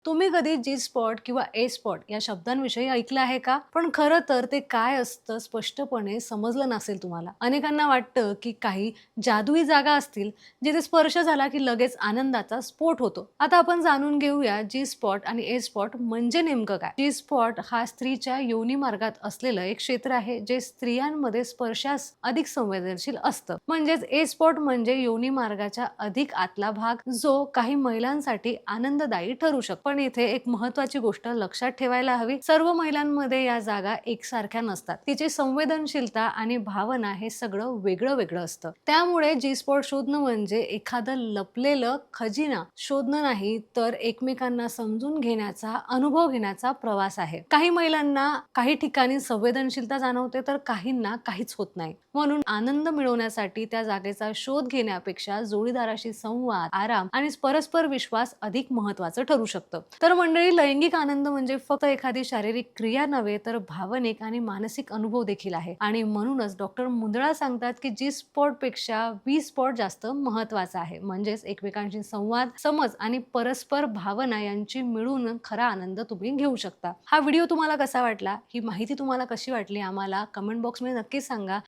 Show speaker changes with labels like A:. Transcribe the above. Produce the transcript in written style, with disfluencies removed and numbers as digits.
A: तुम्ही कधी जी स्पॉट किंवा ए स्पॉट या शब्दांविषयी ऐकलं आहे का? पण खरं तर ते काय असतं स्पष्टपणे समजलं नसेल तुम्हाला. अनेकांना वाटतं की काही जादुई जागा असतील, जिथे स्पर्श झाला की लगेच आनंदाचा स्फोट होतो. आता आपण जाणून घेऊया जी स्पॉट आणि ए स्पॉट म्हणजे नेमकं काय? जी स्पॉट हा स्त्रीच्या योनी मार्गात असलेलं एक क्षेत्र आहे, जे स्त्रियांमध्ये स्पर्शास अधिक संवेदनशील असतं. म्हणजेच ए स्पॉट म्हणजे योनी मार्गाच्या अधिक आतला भाग, जो काही महिलांसाठी आनंददायी ठरू शकतो. पण इथे एक महत्त्वाची गोष्ट लक्षात ठेवायला हवी. सर्व महिलांमध्ये या जागा एकसारख्या नसतात. तिची संवेदनशीलता आणि भावना हे सगळं वेगळं वेगळं असतं. त्यामुळे जी स्पॉट शोधणं म्हणजे एखादं लपलेलं खजिना शोधणं नाही, तर एकमेकांना समजून घेण्याचा, अनुभव घेण्याचा प्रवास आहे. काही महिलांना काही ठिकाणी संवेदनशीलता जाणवते, तर काहींना काहीच होत नाही. म्हणून आनंद मिळवण्यासाठी त्या जागेचा शोध घेण्यापेक्षा जोडीदाराशी संवाद, आराम आणि परस्पर विश्वास अधिक महत्त्वाचं ठरू शकतं. तर मंडळी, लैंगिक आनंद म्हणजे फक्त एखादी शारीरिक क्रिया नव्हे, तर भावनिक आणि मानसिक अनुभव देखील आहे. आणि म्हणूनच डॉक्टर मुंदळा सांगतात की जी स्पॉट पेक्षा बी स्पॉट जास्त महत्त्वाचा आहे. म्हणजेच एकमेकांशी संवाद, समज आणि परस्पर भावना यांची मिळून खरा आनंद तुम्ही घेऊ शकता. हा व्हिडिओ तुम्हाला कसा वाटला? ही माहिती तुम्हाला कशी वाटली? आम्हाला कमेंट बॉक्समध्ये नक्कीच सांगा.